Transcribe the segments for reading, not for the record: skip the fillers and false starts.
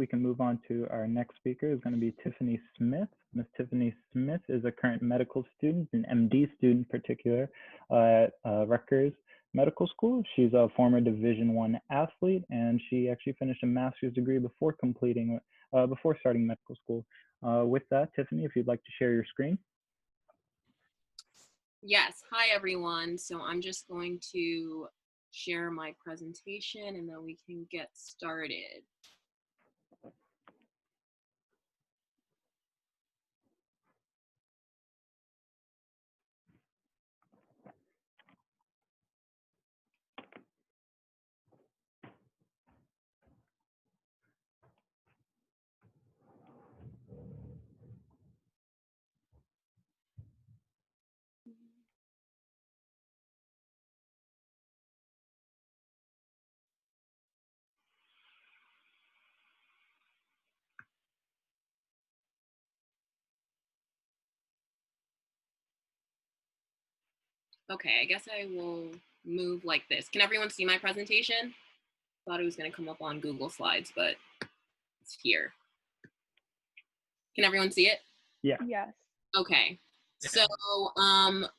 we can move on to our next speaker, who's going to be Tiffany Smith. Ms. Tiffany Smith is a current medical student, an MD student in particular, at Rutgers Medical School. She's a former Division I athlete, and she actually finished a master's degree before starting medical school. With that, Tiffany, if you'd like to share your screen. Yes, hi everyone. So I'm just going to share my presentation and then we can get started. Okay, I guess I will move like this. Can everyone see my presentation? Thought it was going to come up on Google Slides, but it's here. Can everyone see it? Yeah. Yes. Okay. So,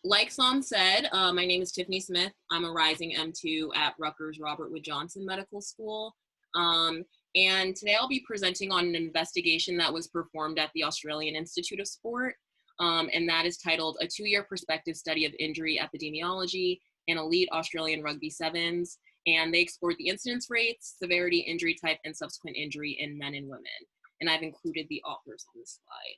like Sam said, my name is Tiffany Smith. I'm a rising M2 at Rutgers Robert Wood Johnson Medical School. And today I'll be presenting on an investigation that was performed at the Australian Institute of Sport. And that is titled A 2-Year Prospective Study of Injury Epidemiology in Elite Australian Rugby Sevens. And they explored the incidence rates, severity, injury type, and subsequent injury in men and women. And I've included the authors on this slide.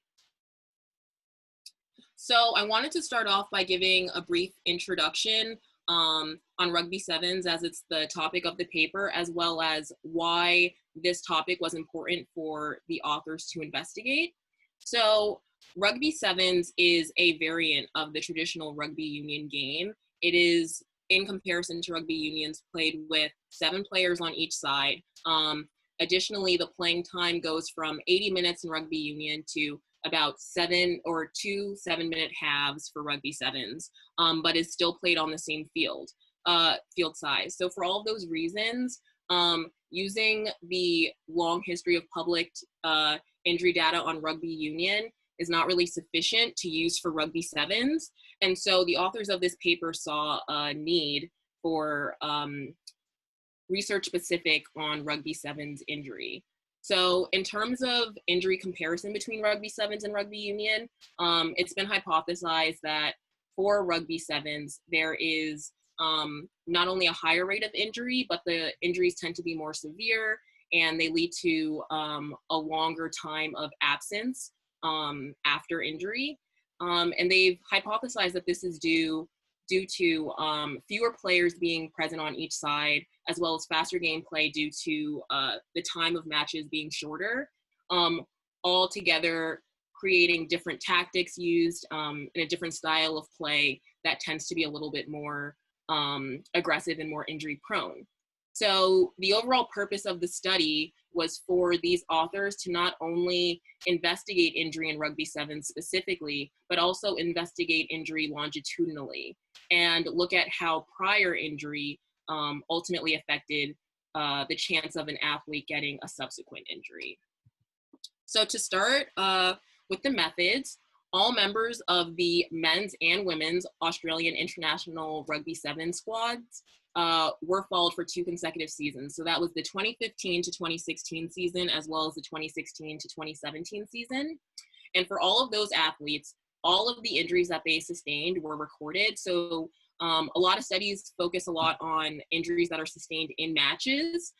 So I wanted to start off by giving a brief introduction on Rugby Sevens, as it's the topic of the paper, as well as why this topic was important for the authors to investigate. So Rugby Sevens is a variant of the traditional rugby union game. It is, in comparison to rugby unions, played with 7 players on each side. Additionally, the playing time goes from 80 minutes in rugby union to about 7 or 2 7-minute halves for Rugby Sevens, but is still played on the same field size. So for all of those reasons, using the long history of public injury data on rugby union is not really sufficient to use for Rugby Sevens. And so the authors of this paper saw a need for research specific on Rugby Sevens injury. So in terms of injury comparison between Rugby Sevens and rugby union, it's been hypothesized that for Rugby Sevens, there is not only a higher rate of injury, but the injuries tend to be more severe and they lead to a longer time of absence after injury. And they've hypothesized that this is due to fewer players being present on each side, as well as faster gameplay due to the time of matches being shorter, all together creating different tactics used in a different style of play that tends to be a little bit more aggressive and more injury prone. So the overall purpose of the study was for these authors to not only investigate injury in Rugby Sevens specifically, but also investigate injury longitudinally and look at how prior injury ultimately affected the chance of an athlete getting a subsequent injury. So to start with the methods, all members of the men's and women's Australian International Rugby Sevens squads were followed for 2 consecutive seasons. So that was the 2015 to 2016 season, as well as the 2016 to 2017 season. And for all of those athletes, all of the injuries that they sustained were recorded. So a lot of studies focus a lot on injuries that are sustained in matches,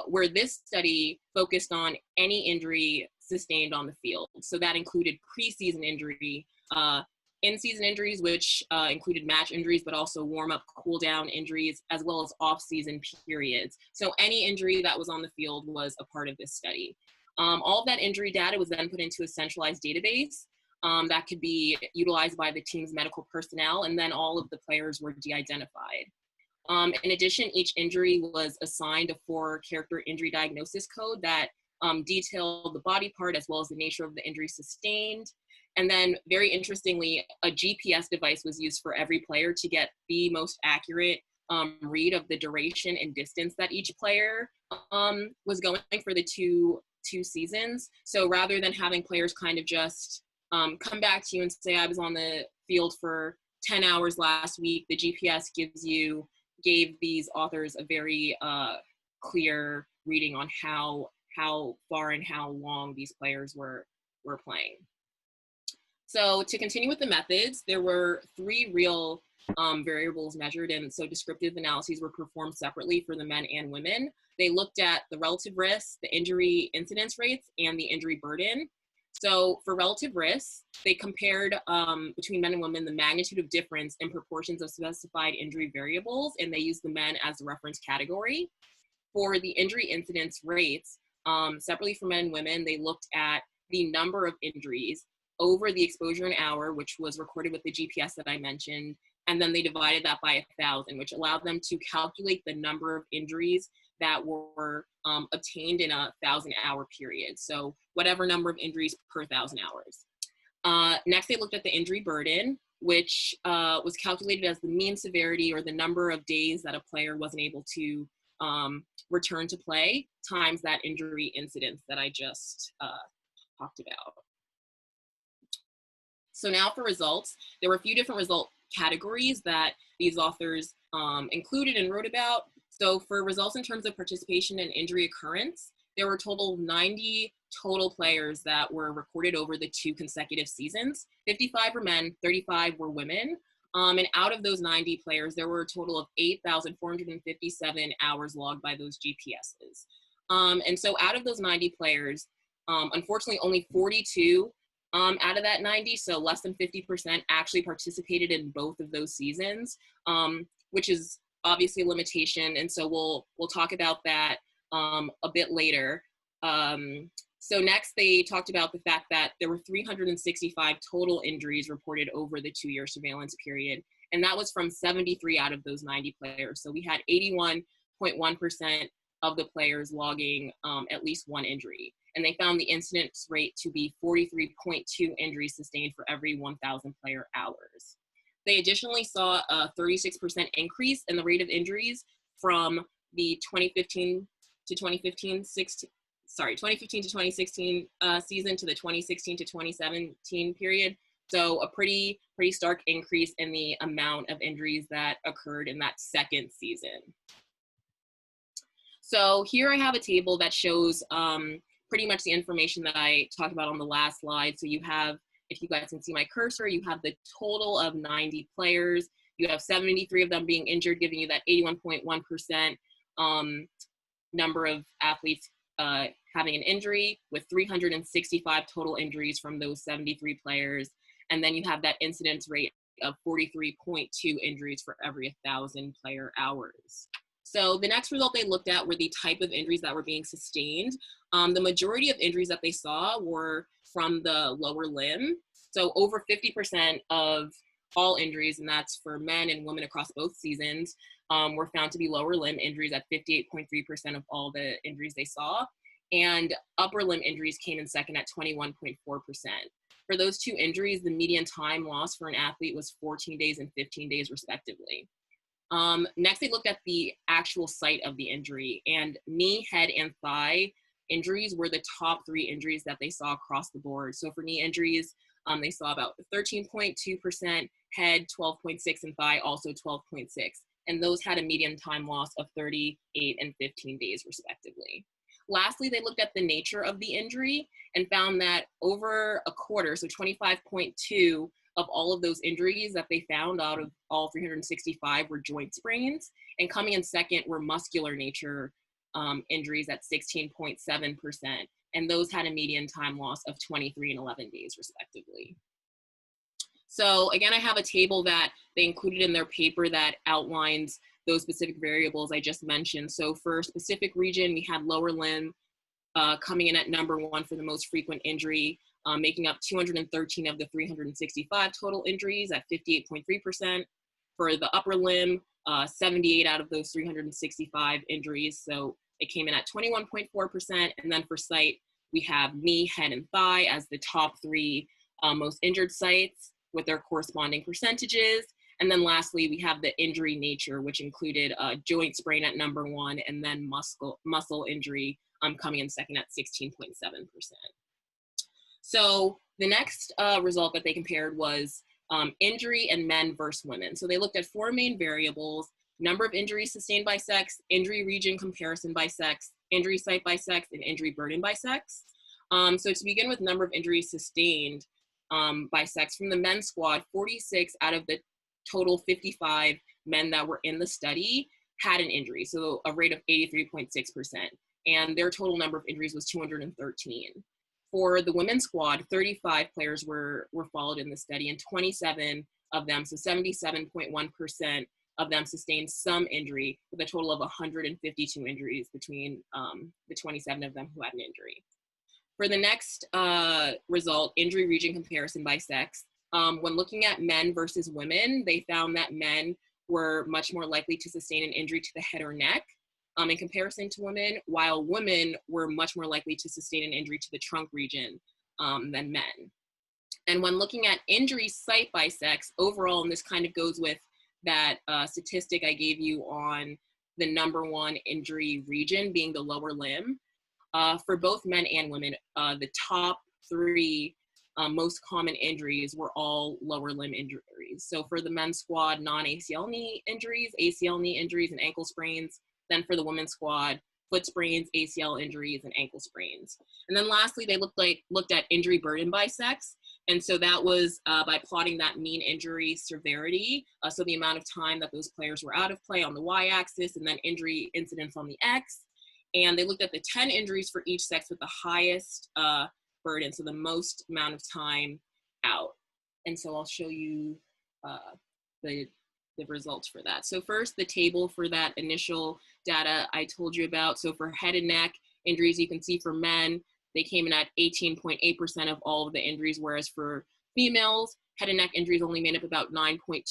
where this study focused on any injury sustained on the field. So that included preseason injury, in-season injuries, which included match injuries, but also warm-up, cool-down injuries, as well as off-season periods. So any injury that was on the field was a part of this study. All of that injury data was then put into a centralized database that could be utilized by the team's medical personnel, and then all of the players were de-identified. In addition, each injury was assigned a 4-character injury diagnosis code that detailed the body part as well as the nature of the injury sustained. And then, very interestingly, a GPS device was used for every player to get the most accurate read of the duration and distance that each player was going for the 2 2 seasons. So rather than having players kind of just come back to you and say, I was on the field for 10 hours last week, the GPS gave these authors a very clear reading on how far and how long these players were playing. So to continue with the methods, there were 3 real variables measured, and so descriptive analyses were performed separately for the men and women. They looked at the relative risks, the injury incidence rates, and the injury burden. So for relative risks, they compared between men and women the magnitude of difference in proportions of specified injury variables, and they used the men as the reference category. For the injury incidence rates, separately for men and women, they looked at the number of injuries over the exposure an hour, which was recorded with the GPS that I mentioned, and then they divided that by 1,000, which allowed them to calculate the number of injuries that were obtained in a 1,000-hour period. So whatever number of injuries per 1,000 hours. Next, they looked at the injury burden, which was calculated as the mean severity or the number of days that a player wasn't able to return to play times that injury incidence that I just talked about. So now for results, there were a few different result categories that these authors included and wrote about. So for results in terms of participation and injury occurrence, there were a total of 90 total players that were recorded over the 2 consecutive seasons. 55 were men, 35 were women. And out of those 90 players, there were a total of 8,457 hours logged by those GPSs. And so out of those 90 players, unfortunately, only 42 out of that 90, so less than 50%, actually participated in both of those seasons, which is obviously a limitation. And so we'll talk about that a bit later. So next, they talked about the fact that there were 365 total injuries reported over the 2-year surveillance period, and that was from 73 out of those 90 players. So we had 81.1% of the players logging at least 1 injury. And they found the incidence rate to be 43.2 injuries sustained for every 1,000 player hours. They additionally saw a 36% increase in the rate of injuries from the 2015 to 2016 season to the 2016 to 2017 period. So a pretty stark increase in the amount of injuries that occurred in that second season. So here I have a table that shows pretty much the information that I talked about on the last slide. So you have, if you guys can see my cursor, you have the total of 90 players. You have 73 of them being injured, giving you that 81.1% number of athletes having an injury, with 365 total injuries from those 73 players. And then you have that incidence rate of 43.2 injuries for every 1,000 player hours. So the next result they looked at were the type of injuries that were being sustained. The majority of injuries that they saw were from the lower limb. So over 50% of all injuries, and that's for men and women across both seasons, were found to be lower limb injuries at 58.3% of all the injuries they saw. And upper limb injuries came in second at 21.4%. For those 2 injuries, the median time lost for an athlete was 14 days and 15 days respectively. Next, they looked at the actual site of the injury, and knee, head, and thigh injuries were the top 3 injuries that they saw across the board. So for knee injuries, they saw about 13.2%, head 12.6%, and thigh also 12.6%. And those had a median time loss of 38 and 15 days respectively. Lastly, they looked at the nature of the injury and found that over a quarter, so 25.2% of all of those injuries that they found out of all 365 were joint sprains, and coming in second were muscular nature injuries at 16.7%, and those had a median time loss of 23 and 11 days respectively. So again, I have a table that they included in their paper that outlines those specific variables I just mentioned. So for a specific region, we had lower limb coming in at number 1 for the most frequent injury, making up 213 of the 365 total injuries at 58.3%. For the upper limb, 78 out of those 365 injuries, so it came in at 21.4%. And then for site, we have knee, head, and thigh as the top 3 most injured sites with their corresponding percentages. And then lastly, we have the injury nature, which included joint sprain at number 1, and then muscle injury coming in second at 16.7%. So the next result that they compared was injury in men versus women. So they looked at 4 main variables: number of injuries sustained by sex, injury region comparison by sex, injury site by sex, and injury burden by sex. So to begin with, number of injuries sustained by sex, from the men's squad, 46 out of the total 55 men that were in the study had an injury, so a rate of 83.6%, and their total number of injuries was 213. For the women's squad, 35 players were followed in the study, and 27 of them, so 77.1% of them, sustained some injury, with a total of 152 injuries between the 27 of them who had an injury. For the next result, injury region comparison by sex, when looking at men versus women, they found that men were much more likely to sustain an injury to the head or neck in comparison to women, while women were much more likely to sustain an injury to the trunk region than men. And when looking at injury site by sex, overall, and this kind of goes with that statistic I gave you on the number 1 injury region being the lower limb, for both men and women, the top 3 most common injuries were all lower limb injuries. So for the men's squad, non-ACL knee injuries, ACL knee injuries, and ankle sprains. Then for the women's squad, foot sprains, ACL injuries, and ankle sprains. And then lastly, they looked at injury burden by sex. And so that was by plotting that mean injury severity, so the amount of time that those players were out of play on the y-axis, and then injury incidence on the x. And they looked at the 10 injuries for each sex with the highest burden, so the most amount of time out. And so I'll show you the results for that. So first, the table for that initial data I told you about. So for head and neck injuries, you can see for men, they came in at 18.8% of all of the injuries, whereas for females, head and neck injuries only made up about 9.2%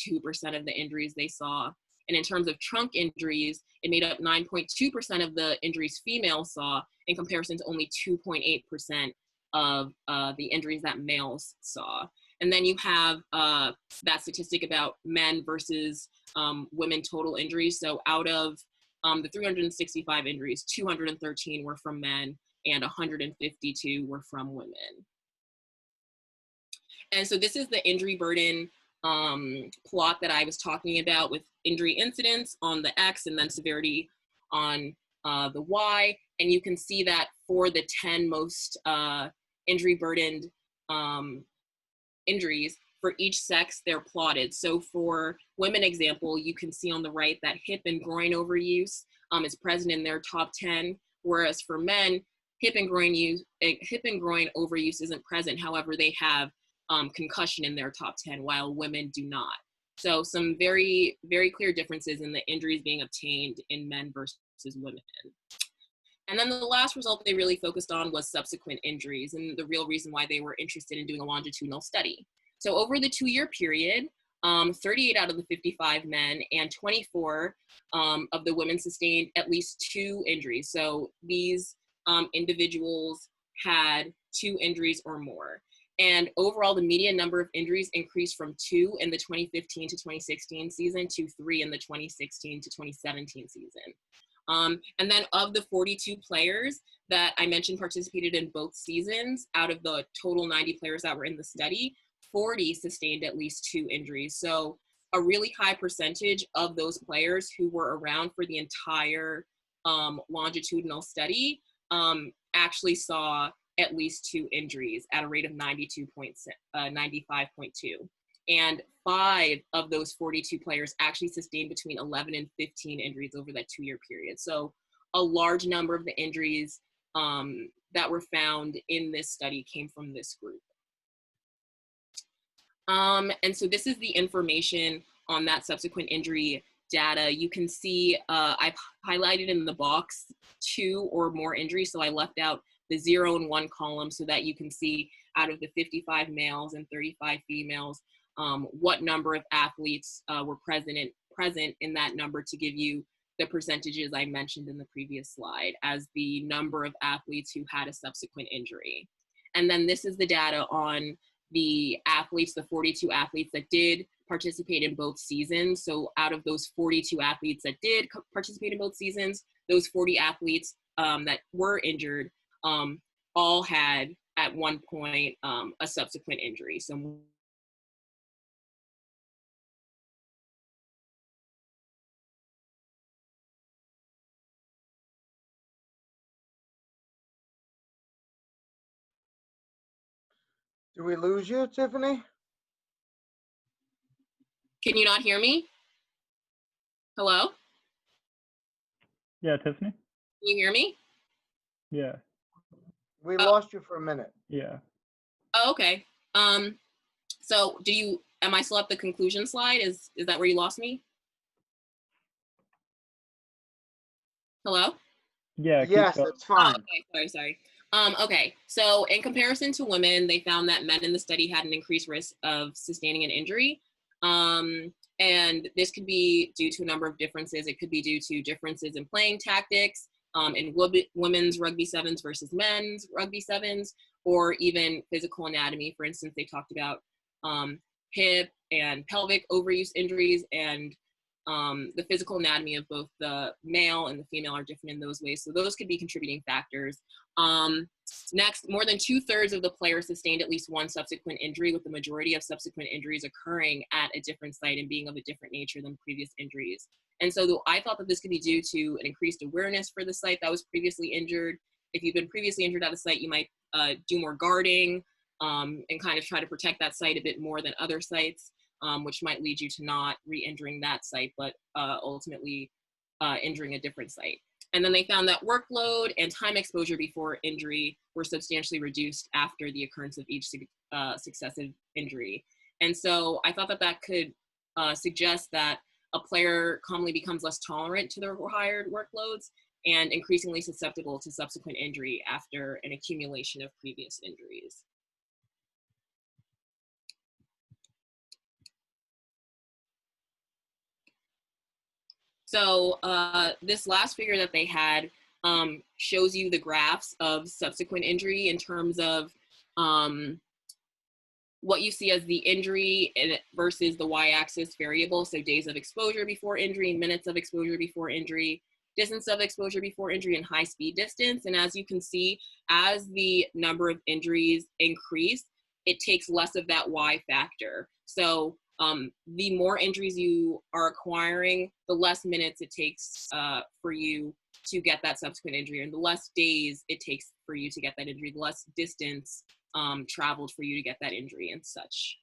of the injuries they saw. And in terms of trunk injuries, it made up 9.2% of the injuries females saw, in comparison to only 2.8% of the injuries that males saw. And then you have that statistic about men versus women total injuries. So out of the 365 injuries, 213 were from men and 152 were from women. And so this is the injury burden plot that I was talking about, with injury incidence on the X and then severity on the Y. And you can see that for the 10 most injury burdened injuries, for each sex, they're plotted. So for women example, you can see on the right that hip and groin overuse is present in their top 10, whereas for men, hip and groin overuse isn't present. However, they have concussion in their top 10, while women do not. So some very, very clear differences in the injuries being obtained in men versus women. And then the last result they really focused on was subsequent injuries, and the real reason why they were interested in doing a longitudinal study. So over the 2-year period, 38 out of the 55 men and 24 of the women sustained at least 2 injuries. So these individuals had 2 injuries or more. And overall, the median number of injuries increased from 2 in the 2015 to 2016 season to 3 in the 2016 to 2017 season. And then of the 42 players that I mentioned participated in both seasons, out of the total 90 players that were in the study, 40 sustained at least 2 injuries. So a really high percentage of those players who were around for the entire longitudinal study actually saw at least 2 injuries at a rate of 95.2. And 5 of those 42 players actually sustained between 11 and 15 injuries over that 2-year period. So a large number of the injuries that were found in this study came from this group. And so this is the information on that subsequent injury data. You can see I've highlighted in the box 2 or more injuries. So I left out the 0 and 1 column so that you can see out of the 55 males and 35 females, what number of athletes were present in that number, to give you the percentages I mentioned in the previous slide as the number of athletes who had a subsequent injury. And then this is the data on the athletes, the 42 athletes that did participate in both seasons. So out of those 42 athletes that did participate in both seasons, those 40 athletes that were injured all had at one point a subsequent injury. So Do we lose you, Tiffany? can you not hear me? Hello? Yeah, Tiffany? Can you hear me? Yeah. We lost you for a minute. Yeah. Oh, okay. So am I still at the conclusion slide? Is that where you lost me? Hello? Yeah, yes, that's fine. Oh, okay, sorry. Okay, so in comparison to women, they found that men in the study had an increased risk of sustaining an injury. And this could be due to a number of differences. It could be due to differences in playing tactics, in women's rugby sevens versus men's rugby sevens, or even physical anatomy. For instance, they talked about hip and pelvic overuse injuries, and the physical anatomy of both the male and the female are different in those ways. So those could be contributing factors. Next, more than 2/3 of the players sustained at least one subsequent injury, with the majority of subsequent injuries occurring at a different site and being of a different nature than previous injuries. And so I thought that this could be due to an increased awareness for the site that was previously injured. If you've been previously injured at a site, you might do more guarding and kind of try to protect that site a bit more than other sites. Which might lead you to not re-injuring that site, but ultimately injuring a different site. And then they found that workload and time exposure before injury were substantially reduced after the occurrence of each successive injury. And so I thought that that could suggest that a player commonly becomes less tolerant to the required workloads and increasingly susceptible to subsequent injury after an accumulation of previous injuries. So this last figure that they had shows you the graphs of subsequent injury in terms of what you see as the injury versus the y-axis variable. So days of exposure before injury, minutes of exposure before injury, distance of exposure before injury, and high speed distance. And as you can see, as the number of injuries increase, it takes less of that y factor. So the more injuries you are acquiring, the less minutes it takes for you to get that subsequent injury, and the less days it takes for you to get that injury, the less distance traveled for you to get that injury and such.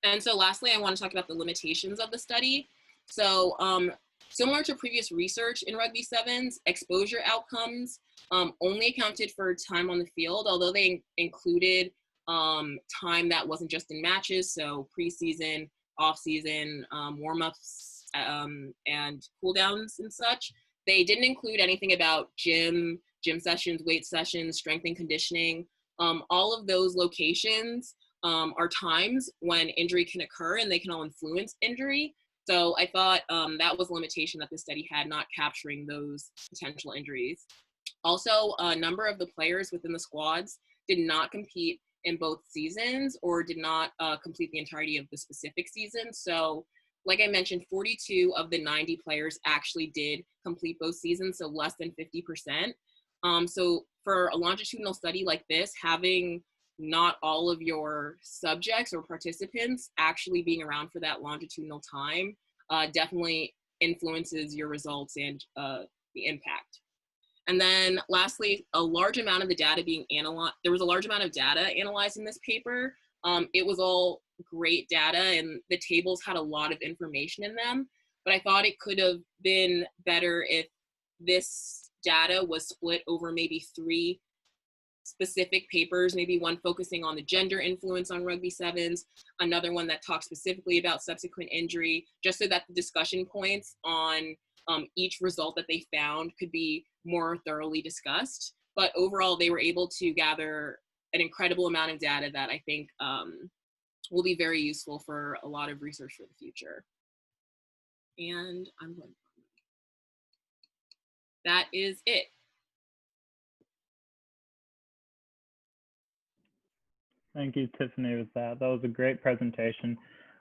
And so lastly, I want to talk about the limitations of the study. So similar to previous research in rugby sevens, exposure outcomes only accounted for time on the field, although they included time that wasn't just in matches, so preseason, off-season, warm-ups, and cool-downs and such. They didn't include anything about gym sessions, weight sessions, strength and conditioning. All of those locations are times when injury can occur, and they can all influence injury. So I thought that was a limitation that the study had, not capturing those potential injuries. Also, a number of the players within the squads did not compete in both seasons or did not complete the entirety of the specific season. So like I mentioned, 42 of the 90 players actually did complete both seasons, so less than 50%. So for a longitudinal study like this, having not all of your subjects or participants actually being around for that longitudinal time definitely influences your results and the impact. And then lastly, a large amount of the data being analyzed, there was a large amount of data analyzed in this paper. It was all great data, and the tables had a lot of information in them, but I thought it could have been better if this data was split over maybe 3 specific papers, maybe one focusing on the gender influence on rugby sevens, another one that talks specifically about subsequent injury, just so that the discussion points on each result that they found could be more thoroughly discussed. But overall, they were able to gather an incredible amount of data that I think will be very useful for a lot of research for the future. And I'm going. That is it. Thank you, Tiffany, with that. That was a great presentation.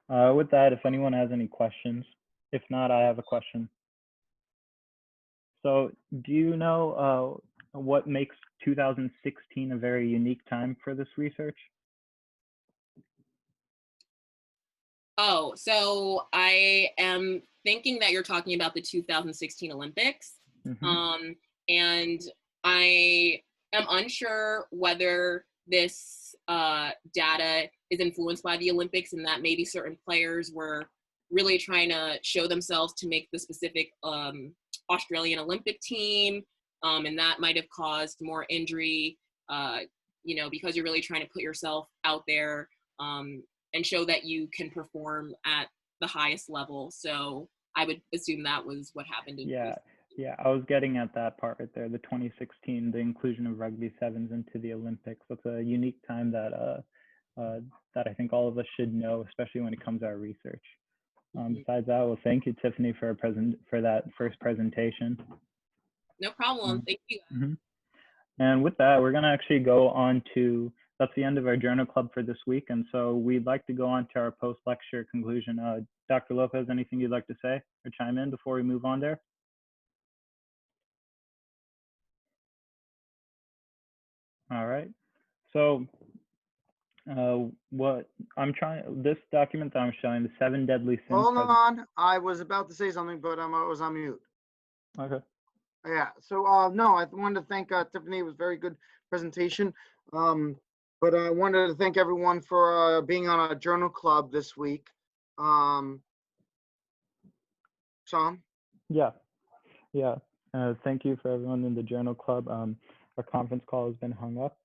With that, if anyone has any questions, if not, I have a question. So do you know what makes 2016 a very unique time for this research? Oh, so I am thinking that you're talking about the 2016 Olympics. Mm-hmm. And I am unsure whether this data is influenced by the Olympics and that maybe certain players were really trying to show themselves to make the specific Australian Olympic team. And that might have caused more injury, because you're really trying to put yourself out there. And show that you can perform at the highest level. So I would assume that was what happened. Yeah, I was getting at that part right there. The 2016, the inclusion of rugby sevens into the Olympics. That's a unique time that that I think all of us should know, especially when it comes to our research. Besides that, well, thank you, Tiffany, for that first presentation. No problem. Thank you. Mm-hmm. And with that, we're going to actually go on to, that's the end of our journal club for this week. And so we'd like to go on to our post-lecture conclusion. Dr. Lopez, anything you'd like to say or chime in before we move on there? All right. So this document that I'm showing, the 7 deadly sins. Hold on. I was about to say something, but I was on mute. Okay. Yeah. So no, I wanted to thank Tiffany. It was a very good presentation. But I wanted to thank everyone for being on a journal club this week. Sean? Yeah. Thank you for everyone in the journal club. Our conference call has been hung up.